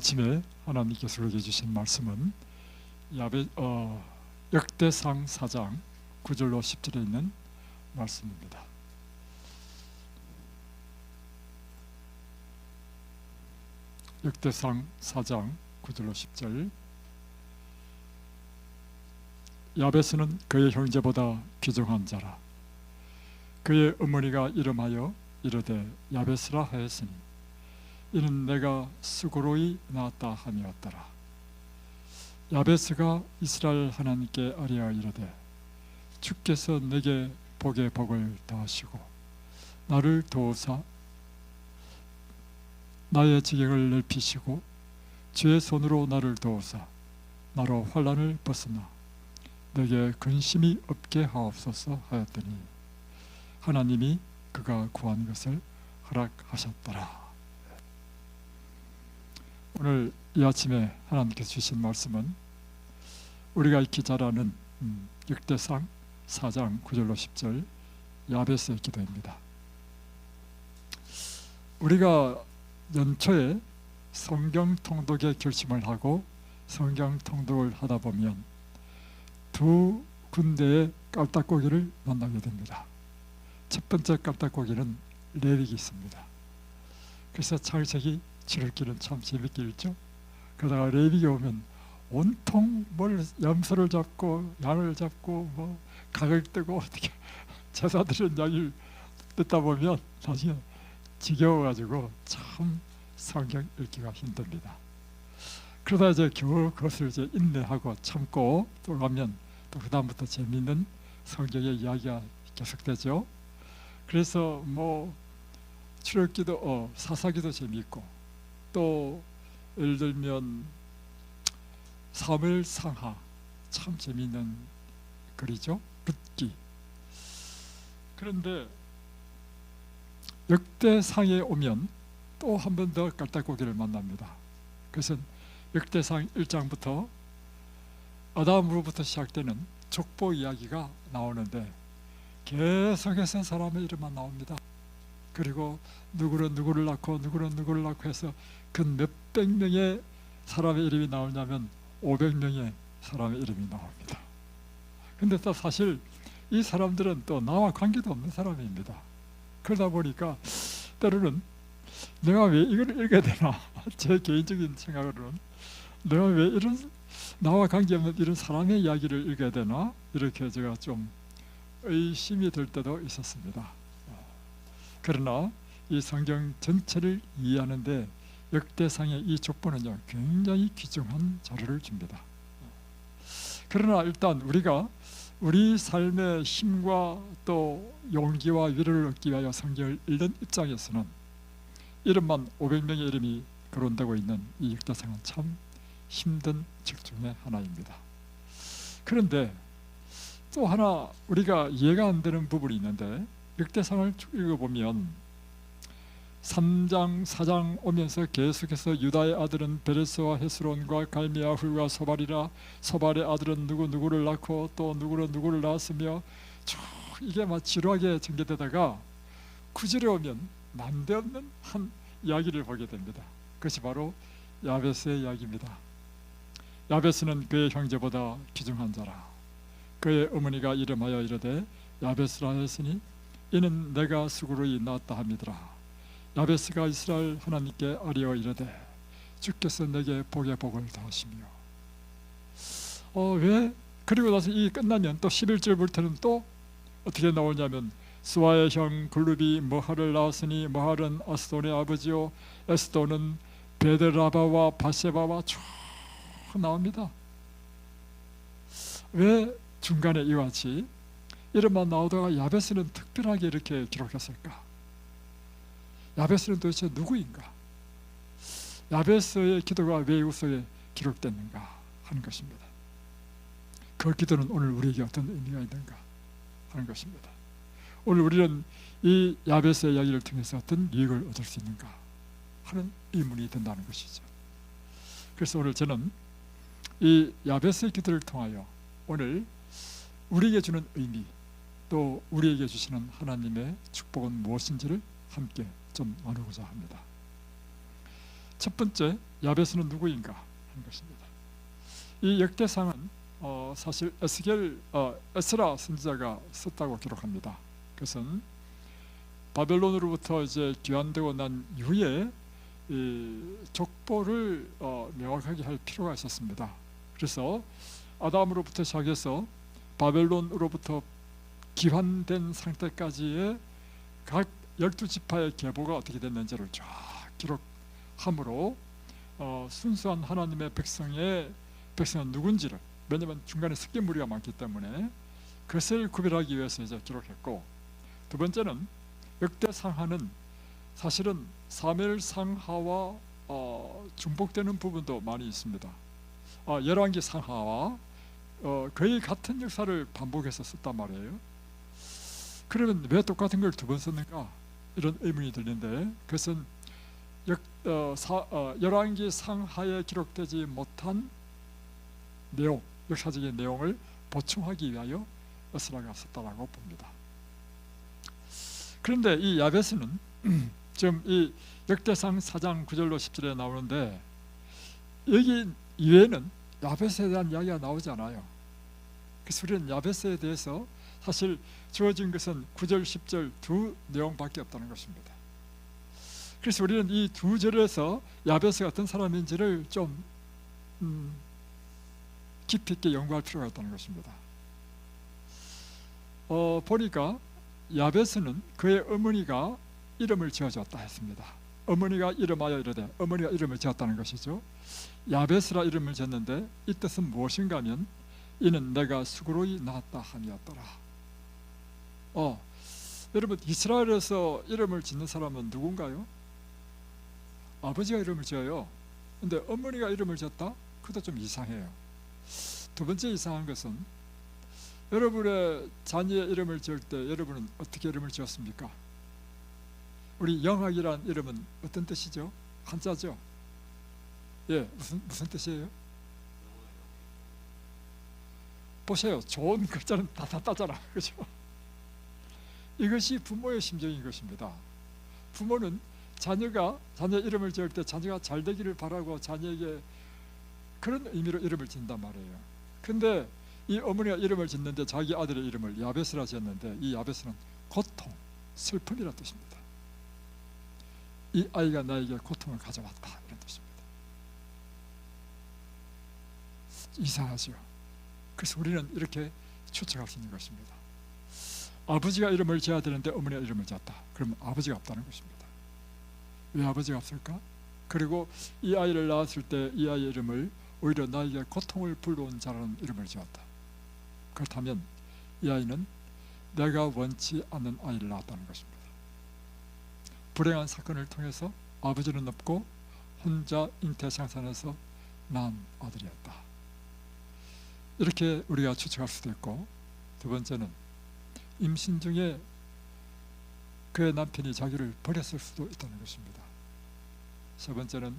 아침에 하나님께서 우리에게 주신 말씀은 역대상 4장 9절로 10절에 있는 말씀입니다. 역대상 4장 9절로 10절. 야베스는 그의 형제보다 귀중한 자라. 그의 어머니가 이름하여 이르되 야베스라 하였으니 이는 내가 수고로이 낳았다 함이었더라. 야베스가 이스라엘 하나님께 아뢰어 이르되 주께서 내게 복의 복을 더하시고 나를 도우사 나의 지경을 넓히시고 주의 손으로 나를 도우사 나로 환난을 벗으나 내게 근심이 없게 하옵소서 하였더니 하나님이 그가 구한 것을 허락하셨더라. 오늘 이 아침에 하나님께서 주신 말씀은 우리가 익히 잘 아는 역대상 4장 9절로 10절 야베스의 기도입니다. 우리가 연초에 성경 통독의 결심을 하고 성경 통독을 하다 보면 두 군데의 깔딱고기를 만나게 됩니다. 첫 번째 깔딱고기는 레위기 있습니다. 그래서 창세기 7일기는 참 재밌게 읽죠. 그러다가 레위기 오면 온통 염소를 잡고 양을 잡고 각을 뜨고 어떻게 제사 드리는 이야기를 듣다 보면 나중에 지겨워가지고 참 성경 읽기가 힘듭니다. 그러다 이제 겨우 그것을 이제 인내하고 참고 또 가면 또 그 다음부터 재미있는 성경의 이야기가 계속되죠. 그래서 출애굽기도 사사기도 재미있고 또 예를 들면 사무엘 상하 참 재미있는 글이죠. 룻기. 그런데 역대상에 오면 또 한 번 더 깔딱고기를 만납니다. 그것은 역대상 1장부터 아담으로부터 시작되는 족보 이야기가 나오는데 계속해서 사람의 이름만 나옵니다. 그리고 누구는 누구를 낳고 누구는 누구를 낳고 해서 그 몇백 명의 사람의 이름이 나오냐면 500명의 사람의 이름이 나옵니다. 근데 또 사실 이 사람들은 또 나와 관계도 없는 사람입니다. 그러다 보니까 때로는 내가 왜 이걸 읽어야 되나, 제 개인적인 생각으로는 내가 왜 이런 나와 관계없는 이런 사람의 이야기를 읽어야 되나, 이렇게 제가 좀 의심이 들 때도 있었습니다. 그러나 이 성경 전체를 이해하는데 역대상의 이 족보는요 굉장히 귀중한 자료를 줍니다. 그러나 일단 우리가 우리 삶의 힘과 또 용기와 위로를 얻기 위하여 성경을 읽는 입장에서는 이름만 500명의 이름이 거론되고 있는 이 역대상은 참 힘든 책 중에 하나입니다. 그런데 또 하나 우리가 이해가 안 되는 부분이 있는데 역대상을 쭉 읽어보면 3장 4장 오면서 계속해서 유다의 아들은 베레스와 헤스론과 갈미와 훌과 소발이라, 소발의 아들은 누구를 낳고 또 누구를 낳았으며 쭉 이게 막 지루하게 전개되다가 9절에 오면 난데없는 한 이야기를 보게 됩니다. 그것이 바로 야베스의 이야기입니다. 야베스는 그의 형제보다 귀중한 자라. 그의 어머니가 이름하여 이르되 야베스라 하였으니 이는 내가 수고로이 낳았다 함이더라. 야베스가 이스라엘 하나님께 아뢰어 이르되 주께서 내게 복의 복을 더하시며 왜? 그리고 나서 이 끝나면 또 11절부터는 또 어떻게 나오냐면 스와의 형 글룹이 머할을 낳았으니 머할은 아스돈의 아버지요 에스돈은 베데라바와 바세바와 쭉 나옵니다. 왜 중간에 이와 같이 이름만 나오다가 야베스는 특별하게 이렇게 기록했을까? 야베스는 도대체 누구인가? 야베스의 기도가 왜 이곳에 기록됐는가 하는 것입니다. 그 기도는 오늘 우리에게 어떤 의미가 있는가 하는 것입니다. 오늘 우리는 이 야베스의 이야기를 통해서 어떤 유익을 얻을 수 있는가 하는 의문이 든다는 것이죠. 그래서 오늘 저는 이 야베스의 기도를 통하여 오늘 우리에게 주는 의미, 또 우리에게 주시는 하나님의 축복은 무엇인지를 함께 좀 나누고자 합니다. 첫 번째, 야베스는 누구인가 하는 것입니다. 이 역대상은 사실 에스라 선지자가 썼다고 기록합니다. 그것은 바벨론으로부터 이제 귀환되고 난 이후에 이 족보를 명확하게 할 필요가 있었습니다. 그래서 아담으로부터 시작해서 바벨론으로부터 귀환된 상태까지의 각 12지파의 계보가 어떻게 됐는지를 쫙 기록함으로 순수한 하나님의 백성은 누군지를, 왜냐하면 중간에 섞인 무리가 많기 때문에 그것을 구별하기 위해서 이제 기록했고, 두 번째는 역대상하는 사실은 사무엘상하와 중복되는 부분도 많이 있습니다. 열왕기 상하와 거의 같은 역사를 반복해서 썼단 말이에요. 그러면 왜 똑같은 걸 두 번 썼는가, 이런 의문이 들리는데, 그것은 열왕기 상하에 기록되지 못한 내용, 역사적인 내용을 보충하기 위하여 에스라가 썼다라고 봅니다. 그런데 이 야베스는 지금 이 역대상 4장 9절로 10절에 나오는데, 여기 이외에는 야베스에 대한 이야기가 나오지 않아요. 그래서 우리는 야베스에 대해서 사실 주어진 것은 9절, 10절 두 내용밖에 없다는 것입니다. 그래서 우리는 이 두 절에서 야베스가 어떤 사람인지를 좀 깊이 있게 연구할 필요가 있다는 것입니다. 보니까 야베스는 그의 어머니가 이름을 지어줬다 했습니다. 어머니가 이름하여 이르되, 어머니가 이름을 지었다는 것이죠. 야베스라 이름을 지었는데 이 뜻은 무엇인가 하면 이는 내가 수고로이 낳았다 함이었더라. 여러분, 이스라엘에서 이름을 짓는 사람은 누군가요? 아버지가 이름을 지어요. 근데 어머니가 이름을 지었다? 그것도 좀 이상해요. 두 번째 이상한 것은, 여러분의 자녀의 이름을 지을 때 여러분은 어떻게 이름을 지었습니까? 우리 영학이란 이름은 어떤 뜻이죠? 한자죠? 예, 무슨 뜻이에요? 보세요, 좋은 글자는 다 따잖아, 그렇죠? 이것이 부모의 심정인 것입니다. 부모는 자녀 이름을 지을 때 자녀가 잘 되기를 바라고 자녀에게 그런 의미로 이름을 짓는단 말이에요. 근데 이 어머니가 이름을 짓는데 자기 아들의 이름을 야베스라 지었는데, 이 야베스는 고통, 슬픔이라는 뜻입니다. 이 아이가 나에게 고통을 가져왔다, 이런 뜻입니다. 이상하죠. 그래서 우리는 이렇게 추측할 수 있는 것입니다. 아버지가 이름을 지어야 되는데 어머니가 이름을 지었다. 그러면 아버지가 없다는 것입니다. 왜 아버지가 없을까? 그리고 이 아이를 낳았을 때 이 아이의 이름을 오히려 나에게 고통을 불러온 자라는 이름을 지었다. 그렇다면 이 아이는 내가 원치 않는 아이를 낳았다는 것입니다. 불행한 사건을 통해서 아버지는 없고 혼자 잉태생산해서 낳은 아들이었다. 이렇게 우리가 추측할 수도 있고, 두 번째는 임신 중에 그의 남편이 자기를 버렸을 수도 있다는 것입니다. 세 번째는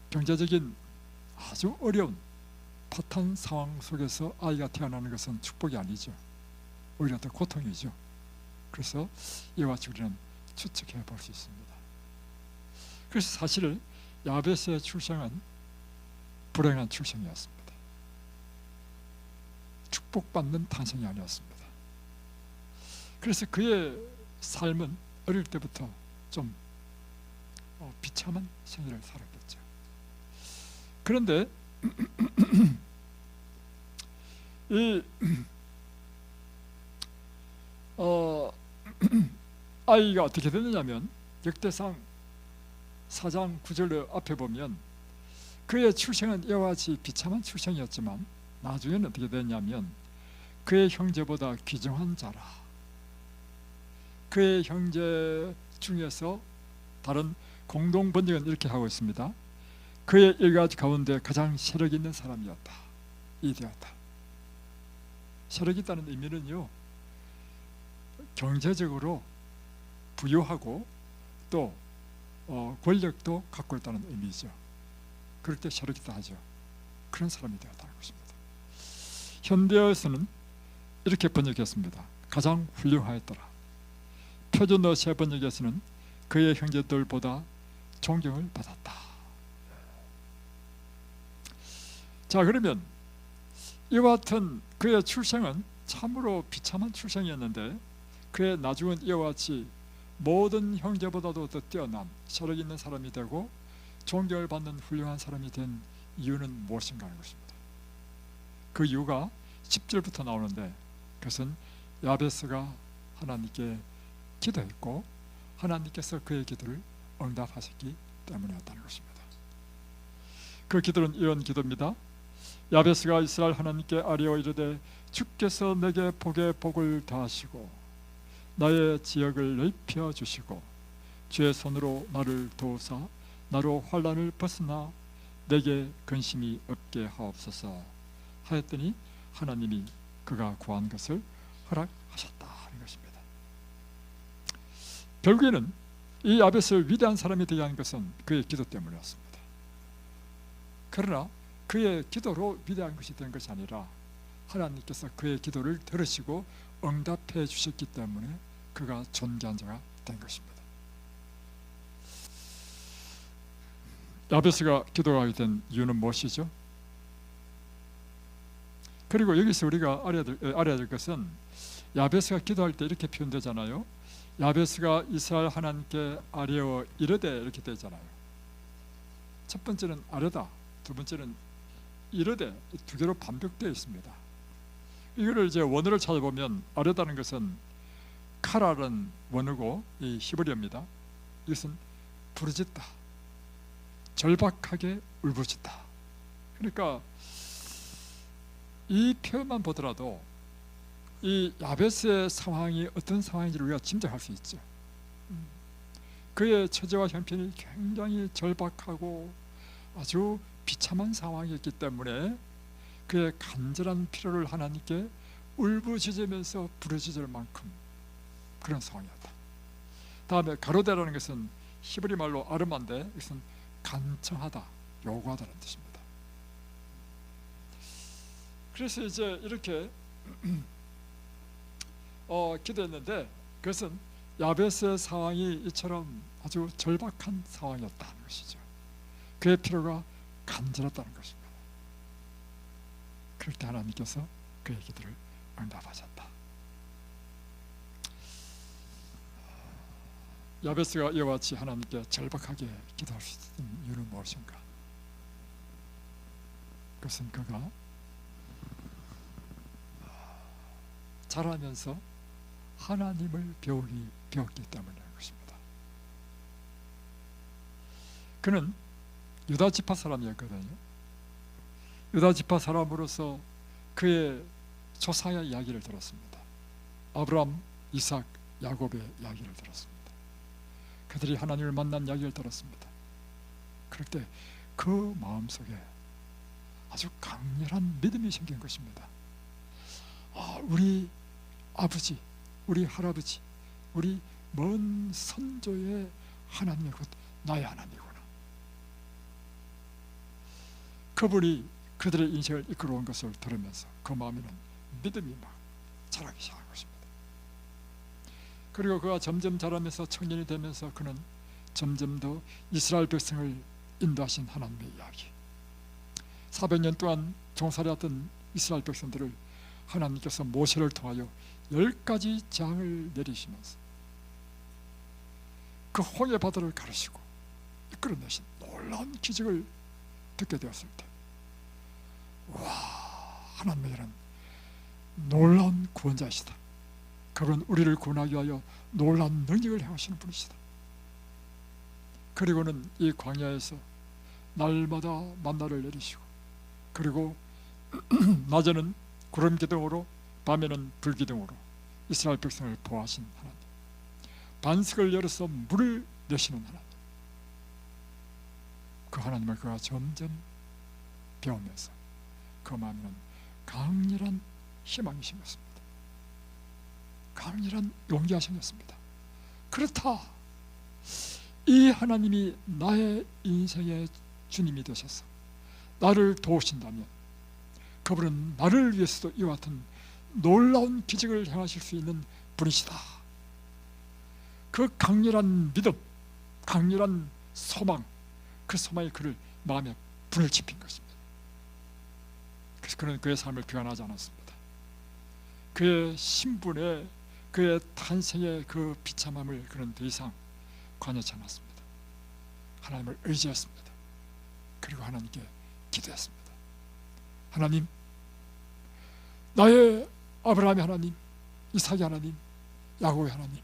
경제적인 아주 어려운 파탄 상황 속에서 아이가 태어나는 것은 축복이 아니죠. 오히려 더 고통이죠. 그래서 이와 같이 우리는 추측해 볼 수 있습니다. 그래서 사실 야베스의 출생은 불행한 출생이었습니다. 축복받는 탄생이 아니었습니다. 그래서 그의 삶은 어릴 때부터 좀 비참한 생애를 살았겠죠. 그런데 이 아이가 어떻게 됐느냐면, 역대상 4장 9절 앞에 보면 그의 출생은 이와 같이 비참한 출생이었지만 나중에는 어떻게 됐냐면, 그의 형제보다 귀중한 자라. 그의 형제 중에서 다른 공동 번역은 이렇게 하고 있습니다. 그의 일가 가운데 가장 세력 있는 사람이었다. 이되었다. 세력 있다는 의미는요, 경제적으로 부유하고 또 권력도 갖고 있다는 의미죠. 그럴 때 세력 있다 하죠. 그런 사람이 되었다는 것입니다. 현대어에서는 이렇게 번역했습니다. 가장 훌륭하였더라. 표준어 새 번역에서는 그의 형제들보다 존경을 받았다. 자, 그러면 이와 같은 그의 출생은 참으로 비참한 출생이었는데 그의 나중은 이와 같이 모든 형제보다도 더 뛰어난 철학 있는 사람이 되고 존경을 받는 훌륭한 사람이 된 이유는 무엇인가 하는 것입니다. 그 이유가 10절부터 나오는데 그것은 야베스가 하나님께 기도했고 하나님께서 그의 기도를 응답하셨기 때문이었다는 것입니다. 그 기도는 이런 기도입니다. 야베스가 이스라엘 하나님께 아뢰어 이르되 주께서 내게 복에 복을 더하시고 나의 지역을 넓혀 주시고 주의 손으로 나를 도우사 나로 환난을 벗으나 내게 근심이 없게 하옵소서 하였더니 하나님이 그가 구한 것을 허락하셨다 하는 것입니다. 결국에는 이 야베스를 위대한 사람이 되게 한 것은 그의 기도 때문이었습니다. 그러나 그의 기도로 위대한 것이 된 것이 아니라 하나님께서 그의 기도를 들으시고 응답해 주셨기 때문에 그가 존귀한 자가 된 것입니다. 야베스가 기도하게 된 이유는 무엇이죠? 그리고 여기서 우리가 알아야 될 것은 야베스가 기도할 때 이렇게 표현되잖아요. 야베스가 이스라엘 하나님께 아뢰어 이르되 이렇게 되잖아요. 첫 번째는 아뢰다, 두 번째는 이르되, 두 개로 반복되어 있습니다. 이거를 이제 원어를 찾아보면 아뢰다는 것은 카라는 원어고 이 히브리어입니다. 이것은 부르짖다, 절박하게 울부짖다. 그러니까 이 표현만 보더라도 이 야베스의 상황이 어떤 상황인지를 우리가 짐작할 수 있죠. 그의 처지와 형편이 굉장히 절박하고 아주 비참한 상황이었기 때문에 그의 간절한 필요를 하나님께 울부짖으면서 부르짖을 만큼 그런 상황이었다. 다음에 가로대라는 것은 히브리 말로 아르마인데 이것은 간청하다, 요구하다는 뜻입니다. 그래서 이제 이렇게 기도했는데 그것은 야베스의 상황이 이처럼 아주 절박한 상황이었다는 것이죠. 그의 필요가 간절했다는 것입니다. 그럴 때 하나님께서 그의 기도를 응답하셨다. 야베스가 이와 같이 하나님께 절박하게 기도할 수 있는 이유는 무엇인가? 그것은 그가 자라면서 하나님을 배웠기 때문이라는 것입니다. 그는 유다 지파 사람이었거든요. 유다 지파 사람으로서 그의 조상의 이야기를 들었습니다. 아브라함, 이삭, 야곱의 이야기를 들었습니다. 그들이 하나님을 만난 이야기를 들었습니다. 그럴 때 그 마음속에 아주 강렬한 믿음이 생긴 것입니다. 우리 아버지, 우리 할아버지, 우리 먼 선조의 하나님이 곧 나의 하나님이구나. 그분이 그들의 인생을 이끌어온 것을 들으면서 그 마음에는 믿음이 막 자라기 시작한 것입니다. 그리고 그가 점점 자라면서 청년이 되면서 그는 점점 더 이스라엘 백성을 인도하신 하나님의 이야기, 400년 동안 종살이했던 이스라엘 백성들을 하나님께서 모세를 통하여 10가지 재앙을 내리시면서 그 홍해 바다를 가르시고 이끌어내신 놀라운 기적을 듣게 되었을 때, 와, 하나님의 이런 놀라운 구원자이시다. 그분은 우리를 구원하기 위하여 놀라운 능력을 행하시는 분이시다. 그리고는 이 광야에서 날마다 만나를 내리시고, 그리고 낮에는 구름 기둥으로 밤에는 불 기둥으로 이스라엘 백성을 보호하신 하나님, 반석을 열어서 물을 내시는 하나님, 그 하나님을 그가 점점 배우면서 그 마음에는 강렬한 희망이 생겼습니다. 강렬한 용기가 생겼습니다. 그렇다, 이 하나님이 나의 인생의 주님이 되셔서 나를 도우신다면 그분은 나를 위해서도 이와 같은 놀라운 기적을 행하실 수 있는 분이시다. 그 강렬한 믿음, 강렬한 소망, 그 소망이 그를 마음에 불을 지핀 것입니다. 그래서 그는 그의 삶을 비관하지 않았습니다. 그의 신분에, 그의 탄생의 그 비참함을 그는 더 이상 관여치 않았습니다. 하나님을 의지했습니다. 그리고 하나님께 기도했습니다. 하나님, 나의 아브라함의 하나님, 이삭의 하나님, 야곱의 하나님,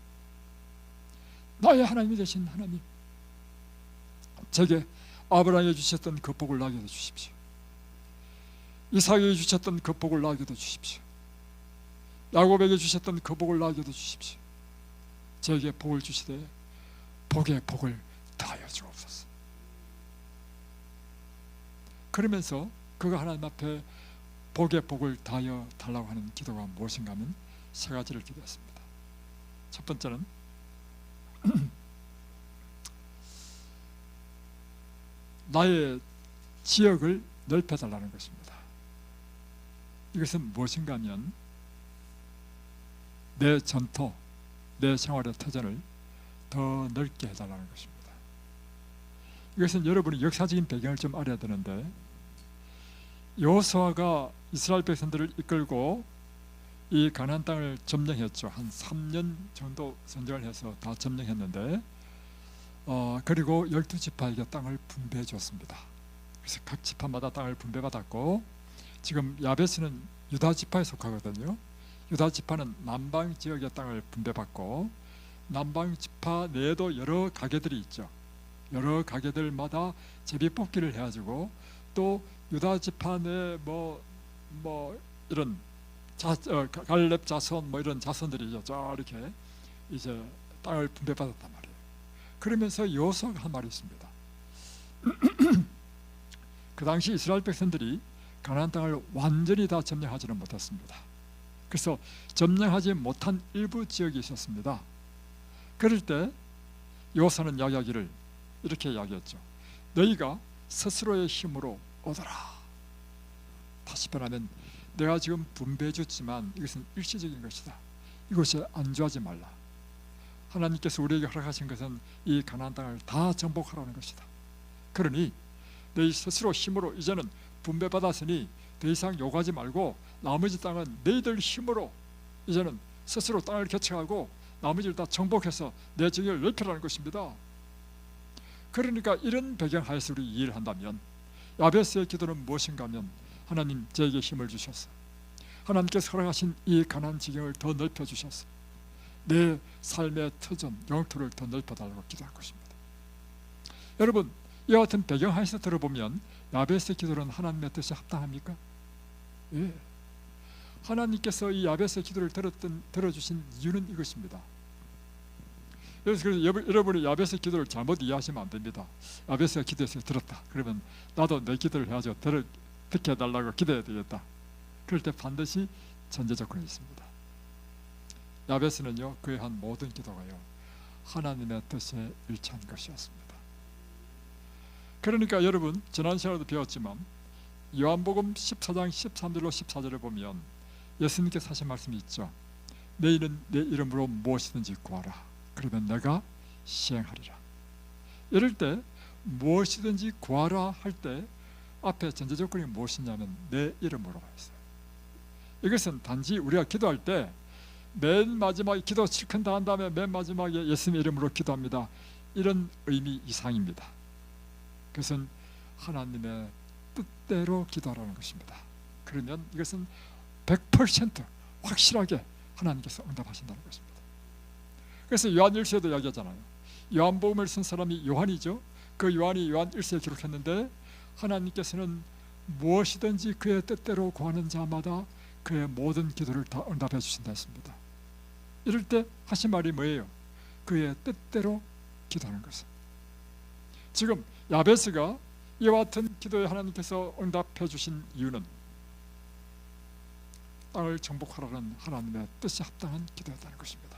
나의 하나님이 되신 하나님, 제게 아브라함에게 주셨던 그 복을 나에게도 주십시오. 이삭에게 주셨던 그 복을 나에게도 주십시오. 야곱에게 주셨던 그 복을 나에게도 주십시오. 저에게 복을 주시되 복의 복을 더하여 주옵소서. 그러면서 그가 하나님 앞에 복의 복을 다하여 달라고 하는 기도가 무엇인가 하면 세 가지를 기도했습니다. 첫 번째는 나의 지역을 넓혀달라는 것입니다. 이것은 무엇인가 하면 내 전토, 내 생활의 터전을 더 넓게 해달라는 것입니다. 이것은 여러분이 역사적인 배경을 좀 알아야 되는데, 여호수아가 이스라엘 백성들을 이끌고 이 가나안 땅을 점령했죠. 한 3년 정도 전쟁을 해서 다 점령했는데, 그리고 12지파에게 땅을 분배해 줬습니다. 그래서 각 지파마다 땅을 분배받았고, 지금 야베스는 유다 지파에 속하거든요. 유다 지파는 남방 지역의 땅을 분배받고, 남방 지파 내에도 여러 가게들이 있죠. 여러 가게들마다 제비뽑기를 해가지고, 또 유다 지파 내 이런 갈렙 자손 이런 자손들이 이렇게 이제 땅을 분배받았단 말이에요. 그러면서 여호수아가 한 말이 있습니다. 그 당시 이스라엘 백성들이 가나안 땅을 완전히 다 점령하지는 못했습니다. 그래서 점령하지 못한 일부 지역이 있었습니다. 그럴 때 여호수아는 이야기하기를 이렇게 이야기했죠. 너희가 스스로의 힘으로 오더라. 다시 말하면 내가 지금 분배해 줬지만 이것은 일시적인 것이다. 이것에 안주하지 말라. 하나님께서 우리에게 허락하신 것은 이 가나안 땅을 다 정복하라는 것이다. 그러니 너희 스스로 힘으로 이제는 분배받았으니 더 이상 요구하지 말고 나머지 땅은 너희들 힘으로 이제는 스스로 땅을 개척하고 나머지를 다 정복해서 내 지역을 넓히라는 것입니다. 그러니까 이런 배경 하에서 우리 이해를 한다면 야베스의 기도는 무엇인가 하면, 하나님 저에게 힘을 주셔서 하나님께서 허락하신 이 가나안 지경을 더 넓혀주셔서 내 삶의 터전, 영토를 더 넓혀달라고 기도할 것입니다. 여러분, 이와 같은 배경 하에서 들어보면 야베스의 기도는 하나님의 뜻에 합당합니까? 예. 하나님께서 이 야베스의 기도를 들어주신 이유는 이것입니다. 그래서 여러분이 야베스의 기도를 잘못 이해하시면 안 됩니다. 야베스가 기도해서 들었다. 그러면 나도 내 기도를 해야죠. 듣게 해달라고 기도해야 되겠다. 그럴 때 반드시 전제 조건이 있습니다. 야베스는요, 그의 한 모든 기도가요, 하나님의 뜻에 일치한 것이었습니다. 그러니까 여러분, 지난 시간에도 배웠지만 요한복음 14장 13절로 14절에 보면 예수님께서 하신 말씀이 있죠. 너희는 내 이름으로 무엇이든지 구하라. 그러면 내가 시행하리라. 이럴 때 무엇이든지 구하라 할 때 앞에 전제 조건이 무엇이냐면 내 이름으로 했어요. 이것은 단지 우리가 기도할 때 맨 마지막에 기도 실컷 다 한 다음에 맨 마지막에 예수님의 이름으로 기도합니다. 이런 의미 이상입니다. 그것은 하나님의 뜻대로 기도하라는 것입니다. 그러면 이것은 100% 확실하게 하나님께서 응답하신다는 것입니다. 그래서 요한 1서에도 이야기하잖아요. 요한복음을 쓴 사람이 요한이죠. 그 요한이 요한 1서에 기록했는데, 하나님께서는 무엇이든지 그의 뜻대로 구하는 자마다 그의 모든 기도를 다 응답해 주신다 했습니다. 이럴 때 하신 말이 뭐예요? 그의 뜻대로 기도하는 것은. 지금 야베스가 이와 같은 기도에 하나님께서 응답해 주신 이유는 땅을 정복하라는 하나님의 뜻에 합당한 기도였다는 것입니다.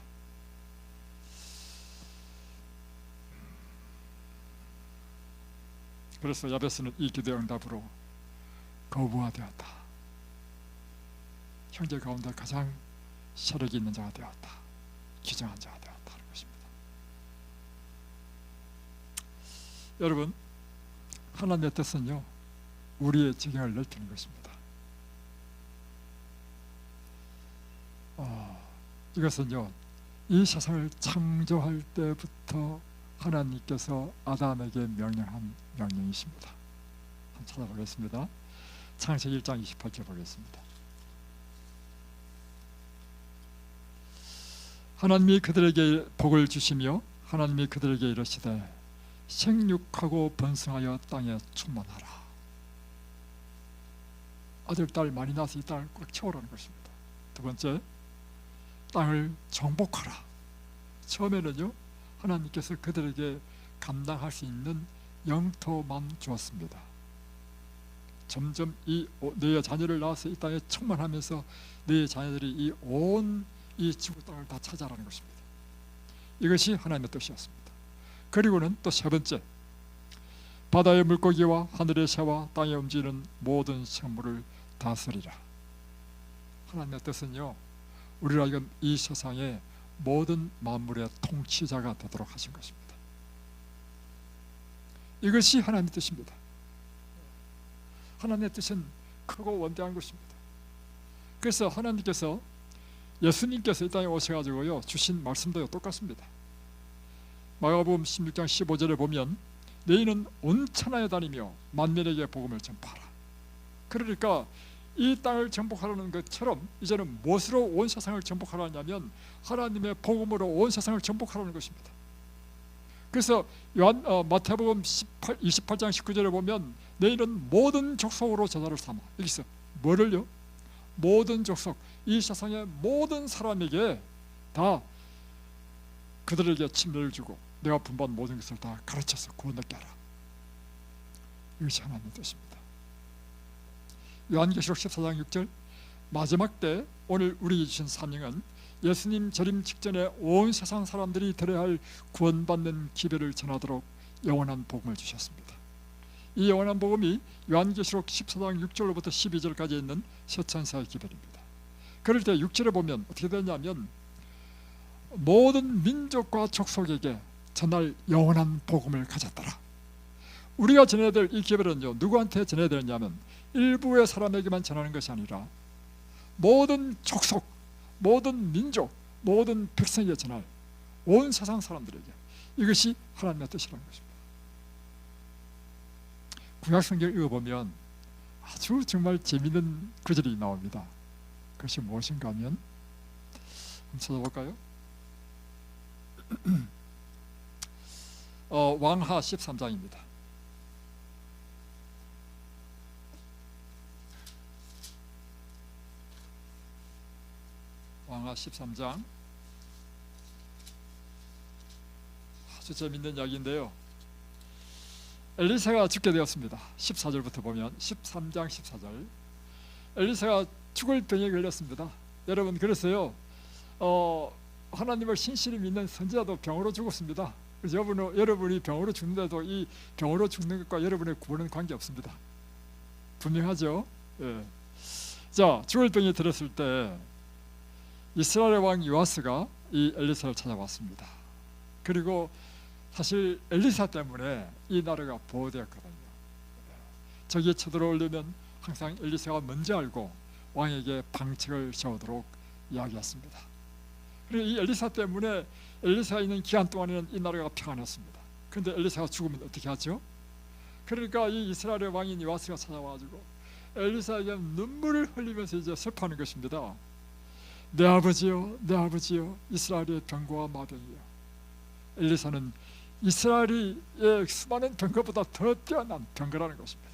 그래서 야베스는 이 기도의 응답으로 거부하되었다. 형제 가운데 가장 세력이 있는 자가 되었다. 기정한 자가 되었다는 것입니다. 여러분, 하나님의 뜻은요, 우리의 지경을 넓히는 것입니다. 이것은요, 이 세상을 창조할 때부터 하나님께서 아담에게 명령한 명령이십니다. 한번 찾아보겠습니다. 창세기 1장 28절 보겠습니다. 하나님이 그들에게 복을 주시며 하나님이 그들에게 이르시되 생육하고 번성하여 땅에 충만하라. 아들, 딸 많이 낳아서 이 땅을 꽉 채우라는 것입니다. 두 번째, 땅을 정복하라. 처음에는요, 하나님께서 그들에게 감당할 수 있는 영토만 주었습니다. 점점 너의 자녀를 낳아서 이 땅에 충만하면서 너의 자녀들이 이 온 이 지구 땅을 다 차지하라는 것입니다. 이것이 하나님의 뜻이었습니다. 그리고는 또 세 번째, 바다의 물고기와 하늘의 새와 땅에 움직이는 모든 생물을 다스리라. 하나님의 뜻은요, 우리가 지금 이 세상의 모든 만물의 통치자가 되도록 하신 것입니다. 이것이 하나님의 뜻입니다. 하나님의 뜻은 크고 원대한 것입니다. 그래서 하나님께서, 예수님께서 이 땅에 오셔가지고요 주신 말씀도 똑같습니다. 마가복음 16장 15절에 보면 너희는 온 천하에 다니며 만민에게 복음을 전파하라. 그러니까 이 땅을 정복하라는 것처럼 이제는 무엇으로 온 세상을 정복하라냐면 하나님의 복음으로 온 세상을 정복하라는 것입니다. 그래서 마태복음 28장 19절에 보면 너희는 모든 족속으로 제자를 삼아. 여기서 뭐를요? 모든 족속, 이 세상의 모든 사람에게 다 그들에게 침례를 주고 내가 분부한 모든 것을 다 가르쳐서 구원받게 하라. 이것이 하나님의 뜻입니다. 요한계시록 14장 6절, 마지막 때 오늘 우리에게 주신 사명은 예수님 재림 직전에 온 세상 사람들이 들어야 할 구원받는 기별을 전하도록 영원한 복음을 주셨습니다. 이 영원한 복음이 요한계시록 14장 6절로부터 12절까지 있는 세천사의 기별입니다. 그럴 때 6절에 보면 어떻게 되냐면 모든 민족과 족속에게 전할 영원한 복음을 가졌더라. 우리가 전해야 될 이 기별은요, 누구한테 전해야 되느냐면 일부의 사람에게만 전하는 것이 아니라 모든 족속, 모든 민족, 모든 백성에게 전할 온 세상 사람들에게, 이것이 하나님의 뜻이라는 것입니다. 구약성경 읽어보면 아주 정말 재미있는 구절이 나옵니다. 그것이 무엇인가 하면 한번 찾아볼까요? 왕하 13장입니다. 왕하 13장, 아주 재미있는 이야기인데요, 엘리사가 죽게 되었습니다. 14절부터 보면 13장 14절, 엘리사가 죽을 병에 걸렸습니다. 여러분, 그래서요 하나님을 신실히 믿는 선지자도 병으로 죽었습니다. 그래서 여러분이 병으로 죽는데도 이 병으로 죽는 것과 여러분의 구원은 관계없습니다. 분명하죠? 예. 자, 죽을 병에 들었을 때 이스라엘 왕 요아스가 이 엘리사를 찾아왔습니다. 그리고 사실 엘리사 때문에 이 나라가 보호되었거든요. 저기에 쳐들어오려면 항상 엘리사가 먼저 알고 왕에게 방책을 세우도록 이야기했습니다. 그리고 이 엘리사 때문에 엘리사가 있는 기간 동안에는 이 나라가 평안했습니다. 그런데 엘리사가 죽으면 어떻게 하죠? 그러니까 이 이스라엘의 왕인 요아스가 찾아와가지고 엘리사에게 눈물을 흘리면서 이제 슬퍼하는 것입니다. 내 아버지요, 내 아버지요, 이스라엘의 병거와 마병이요. 엘리사는 이스라엘의 수많은 병거보다 더 뛰어난 병거라는 것입니다.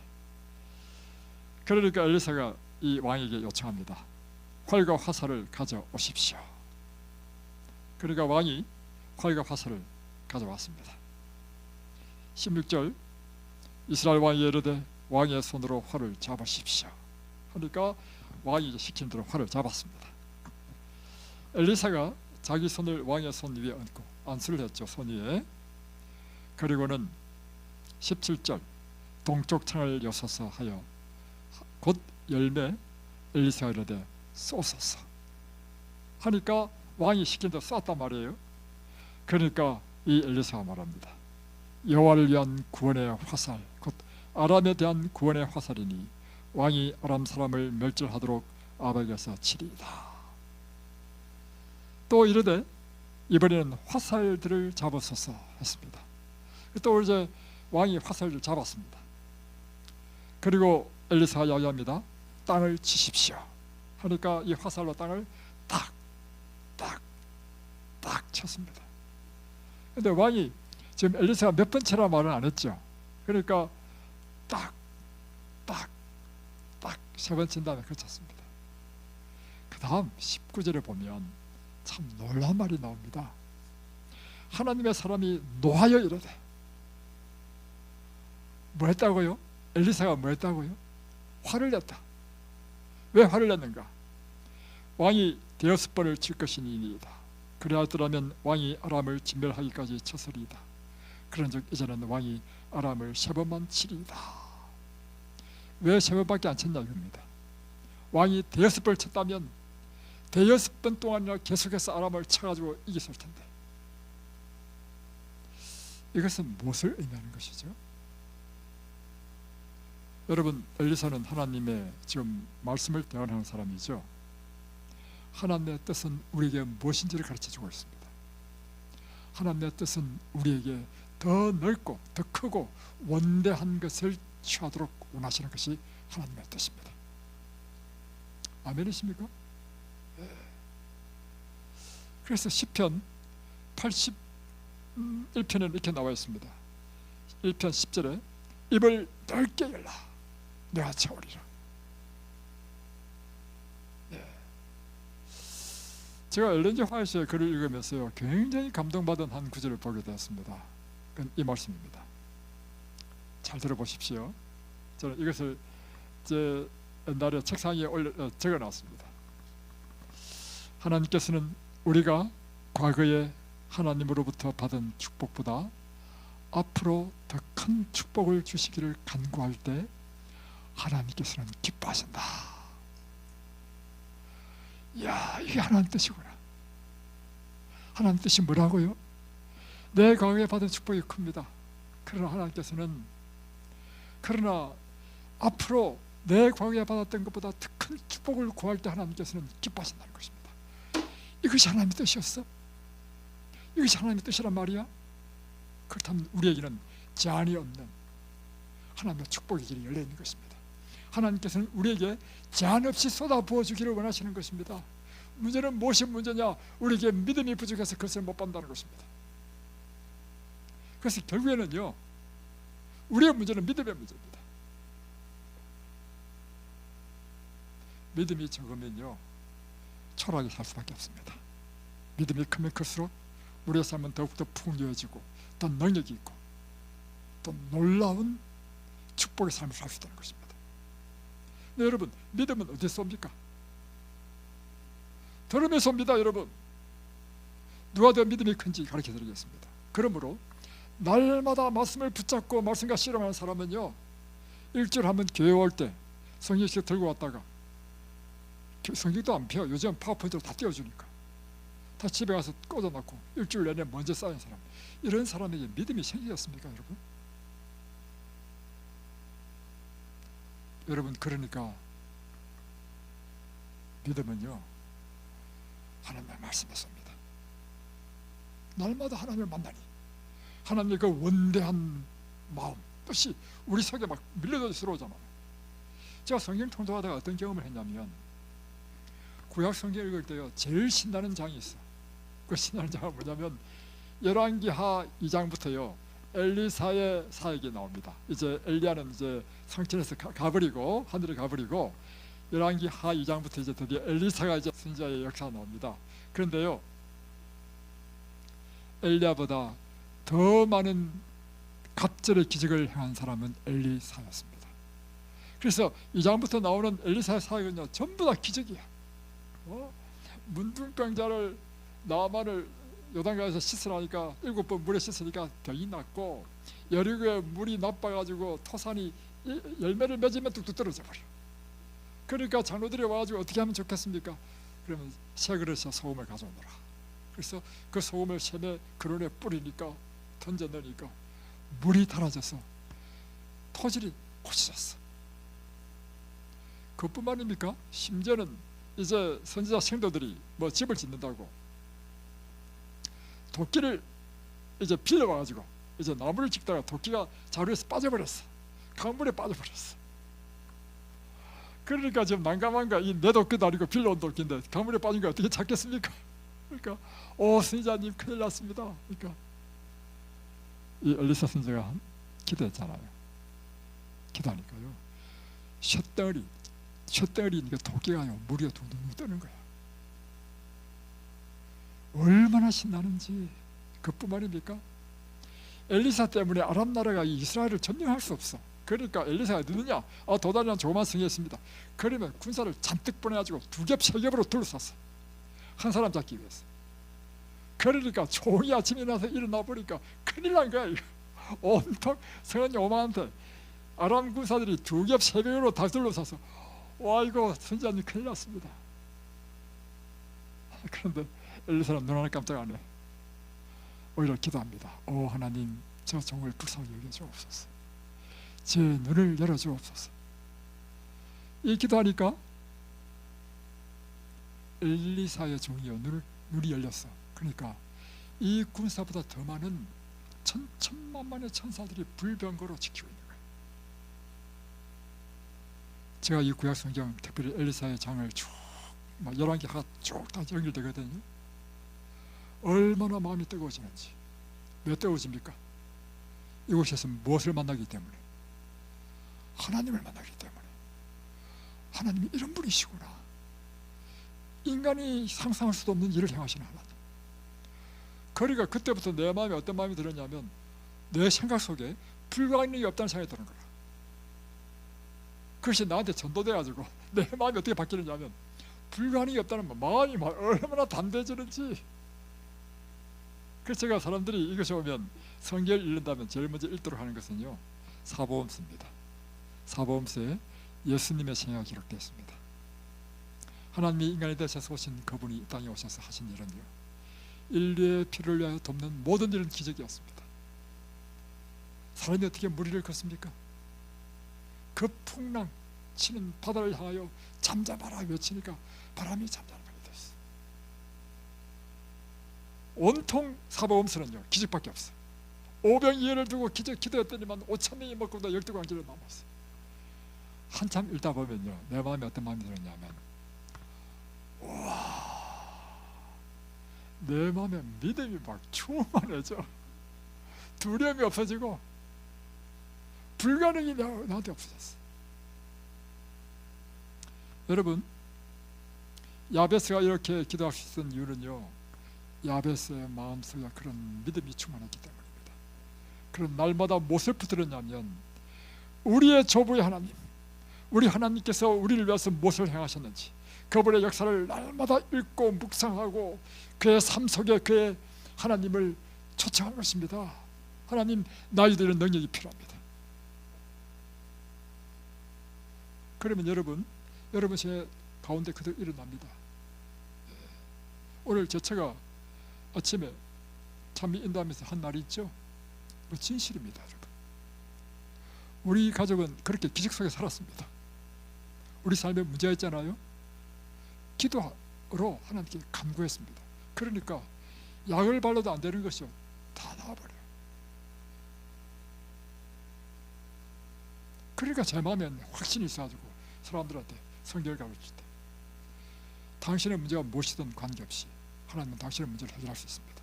그러니까 엘리사가 이 왕에게 요청합니다. 활과 화살을 가져오십시오. 그러니까 왕이 활과 화살을 가져왔습니다. 16절, 이스라엘 왕이 이르되 왕의 손으로 활을 잡으십시오. 그러니까 왕이 이제 시킨 대로 활을 잡았습니다. 엘리사가 자기 손을 왕의 손 위에 얹고 안수를 했죠, 손 위에. 그리고는 17절, 동쪽 창을 여서서 하여 곧 열매 엘리사가 이르되 쏘소서 하니까 왕이 시킨 대로 쐈단 말이에요. 그러니까 이 엘리사가 말합니다. 여호와를 위한 구원의 화살, 곧 아람에 대한 구원의 화살이니 왕이 아람 사람을 멸절하도록 아벨에서 치리이다. 또 이르되 이번에는 화살들을 잡으소서 했습니다. 또 이제 왕이 화살을 잡았습니다. 그리고 엘리사가 이야기합니다. 땅을 치십시오 하니까 이 화살로 땅을 딱 쳤습니다. 근데 왕이 지금 엘리사가 몇 번 치라 말은 안 했죠. 그러니까 딱 세 번 친 다음에 그쳤습니다. 그 다음 19절에 보면 참 놀라운 말이 나옵니다. 하나님의 사람이 노하여 이르되, 뭐 했다고요? 엘리사가 뭐 했다고요? 화를 냈다. 왜 화를 냈는가? 왕이 대여섯 번을 칠 것이니이다. 그리하였더라면 왕이 아람을 진멸하기까지 쳤으리이다. 그런즉 이제는 왕이 아람을 세 번만 치리이다. 왜 세 번밖에 안 쳤냐 이겁니다. 왕이 대여섯 번을 쳤다면 대여섯 번 동안이나 계속해서 아람을 쳐가지고 이겼을 텐데, 이것은 무엇을 의미하는 것이죠? 여러분, 엘리사는 하나님의 지금 말씀을 대언하는 사람이죠. 하나님의 뜻은 우리에게 무엇인지를 가르쳐주고 있습니다. 하나님의 뜻은 우리에게 더 넓고 더 크고 원대한 것을 취하도록 원하시는 것이 하나님의 뜻입니다. 아멘이십니까? 네. 그래서 시편 81편에 이렇게 나와 있습니다. 1편 10절에 입을 넓게 열라 내가 채우리라. 네. 제가 엘렌지 화이트의 글을 읽으면서요, 굉장히 감동받은 한 구절을 보게 되었습니다. 그건 이 말씀입니다. 잘 들어보십시오. 저는 이것을 제 옛날에 책상 위에 적어놨습니다. 하나님께서는 우리가 과거에 하나님으로부터 받은 축복보다 앞으로 더 큰 축복을 주시기를 간구할 때 하나님께서는 기뻐하신다. 이야, 이게 하나님 뜻이구나. 하나님 뜻이 뭐라고요? 내 과거에 받은 축복이 큽니다. 그러나 하나님께서는, 그러나 앞으로 내 과거에 받았던 것보다 더 큰 축복을 구할 때 하나님께서는 기뻐하신다는 것입니다. 이것이 하나님의 뜻이었어? 이것이 하나님의 뜻이란 말이야? 그렇다면 우리에게는 제한이 없는 하나님의 축복의 길이 열려있는 것입니다. 하나님께서는 우리에게 제한 없이 쏟아 부어주기를 원하시는 것입니다. 문제는 무엇이 문제냐? 우리에게 믿음이 부족해서 그것을 못 본다는 것입니다. 그래서 결국에는요, 우리의 문제는 믿음의 문제입니다. 믿음이 적으면요, 초라하게 살 수밖에 없습니다. 믿음이 크면 클수록 우리의 삶은 더욱더 풍요해지고 더 능력이 있고 또 놀라운 축복의 삶을 살 수 있다는 것입니다. 네, 여러분, 믿음은 어디서 옵니까? 들음에서 옵니다. 여러분, 누가 더 믿음이 큰지 가르쳐 드리겠습니다. 그러므로 날마다 말씀을 붙잡고 말씀과 실험하는 사람은요, 일주일에 한 번 교회 올 때 성경책 들고 왔다가, 성경도 안 펴, 요즘 파워포인트로 다 띄워주니까 다 집에 가서 꽂아놓고 일주일 내내 먼저 쌓인 사람, 이런 사람에게 믿음이 생기겠습니까? 여러분, 그러니까 믿음은요, 하나님의 말씀에서 옵니다. 날마다 하나님을 만나니 하나님의 그 원대한 마음, 뜻이 우리 속에 막 밀려들어오잖아요. 제가 성경 통독하다가 어떤 경험을 했냐면, 구약 성경 읽을 때요, 제일 신나는 장이 있어. 그 신나는 장은 뭐냐면 열왕기하 2장부터요 엘리사의 사역이 나옵니다. 이제 엘리야는 이제 성천에서 가버리고 하늘에 가버리고, 열왕기하 2장부터 이제 드디어 엘리사가 이제 선지자의 역사가 나옵니다. 그런데요, 엘리야보다 더 많은 갑절의 기적을 행한 사람은 엘리사였습니다. 그래서 2장부터 나오는 엘리사의 사역은요, 전부 다 기적이야. 문둥병자를 나만을 요단강에서 씻으라니까 7번 물에 씻으니까 병이 났고, 여리고에 물이 나빠가지고 토산이 열매를 맺으면 뚝뚝 떨어져 버려. 그러니까 장로들이 와가지고 어떻게 하면 좋겠습니까? 그러면 새 그릇에 소금을 가져오너라. 그래서 그 소금을 샘에 근원에 뿌리니까, 던져 넣으니까 물이 달아져서 토질이 고쳐졌어. 그뿐만입니까? 심지어는 이제 선지자 성도들이 뭐 집을 짓는다고 도끼를 이제 빌려와가지고 이제 나무를 짓다가 도끼가 자루에서 빠져버렸어. 강물에 빠져버렸어. 그러니까 지금 난감한가, 이 내 도끼도 아니고 빌려온 도끼인데 강물에 빠진 거 어떻게 찾겠습니까? 그러니까 선지자님 큰일 났습니다. 그러니까 이 엘리사 선지자가 기도했잖아요. 기도하니까요, 쇳덩어리니까 도끼가요 물이 둥둥 뜨는 거야. 얼마나 신나는지. 그뿐만입니까? 엘리사 때문에 아람 나라가 이스라엘을 점령할 수 없어. 그러니까 엘리사가 누느냐? 도단이라는 조그만 성이었습니다. 그러면 군사를 잔뜩 보내가지고 두 겹 세 겹으로 둘러쌌어. 한 사람 잡기 위해서. 그러니까 종이 아침에 나서 일어나 보니까 큰일 난 거야. 온통 성은 요만한데 아람 군사들이 두 겹 세 겹으로 다 둘러싸서, 와, 이거 선지자님 큰일 났습니다. 그런데 엘리사는 눈 하나 깜짝 안 해. 오히려 기도합니다. 하나님, 저 종을 불쌍히 여겨주옵소서. 제 눈을 열어주옵소서. 이 기도하니까 엘리사의 종이요 눈이 열렸어. 그러니까 이 군사보다 더 많은 천만만의 천사들이 불병거로 지키고 있는 거예요. 제가 이 구약 성경, 특별히 엘리사의 장을 쭉 11개가 쭉 다 연결되거든요. 얼마나 마음이 뜨거워지는지. 왜 뜨거워집니까? 이곳에서 무엇을 만나기 때문에? 하나님을 만나기 때문에. 하나님이 이런 분이시구나. 인간이 상상할 수도 없는 일을 행하시는 하나님. 그러니까 그때부터 내 마음에 어떤 마음이 들었냐면, 내 생각 속에 불가능이 없다는 생각이 드는 거야. 그것이 나한테 전도돼가지고 내 마음이 어떻게 바뀌느냐면, 불가능이 없다는 마음이 얼마나 담대해지는지. 그래서 제가 사람들이 이것이 오면 성경을 읽는다면 제일 먼저 읽도록 하는 것은요, 사복음서입니다. 사복음서에 예수님의 생애가 기록되어 있습니다. 하나님이 인간이 되셔서 오신 그분이 이 땅에 오셔서 하신 일은요, 인류의 피를 위하여 돕는 모든 일은 기적이었습니다. 사람이 어떻게 무리를 걷습니까? 그 풍랑 치는 바다를 향하여 잠잠하라 외치니까 바람이 잠잠하게 됐어. 온통 사복음서는요 기적밖에 없어. 오병이어를 두고 기도했더니만 5,000명이 먹고도 12광기를 남았어. 한참 읽다 보면요, 내 마음에 어떤 마음이 들었냐면, 와, 내 마음에 믿음이 막 충만해져. 두려움이 없어지고 불가능이 나한테 없어졌어. 여러분, 야베스가 이렇게 기도할 수 있었던 이유는요, 야베스의 마음속에 그런 믿음이 충만했기 때문입니다. 그런 날마다 무엇을 붙들었냐면, 우리의 조부의 하나님, 우리 하나님께서 우리를 위해서 무엇을 행하셨는지 그분의 역사를 날마다 읽고 묵상하고 그의 삶 속에 그의 하나님을 초청한 것입니다. 하나님, 나에게 이런 능력이 필요합니다. 그러면 여러분 제 가운데 그대로 일어납니다. 오늘 제가 아침에 찬미 인도하면서 한 날이 있죠. 그 진실입니다. 여러분, 우리 가족은 그렇게 기적 속에 살았습니다. 우리 삶에 문제가 있잖아요. 기도로 하나님께 간구했습니다. 그러니까 약을 발라도 안 되는 것이요, 다 나와버려요. 그러니까 제 마음에 확신이 있어가지고 사람들한테 성경을 가르칠 때, 당신의 문제가 무엇이든 관계없이 하나님은 당신의 문제를 해결할 수 있습니다.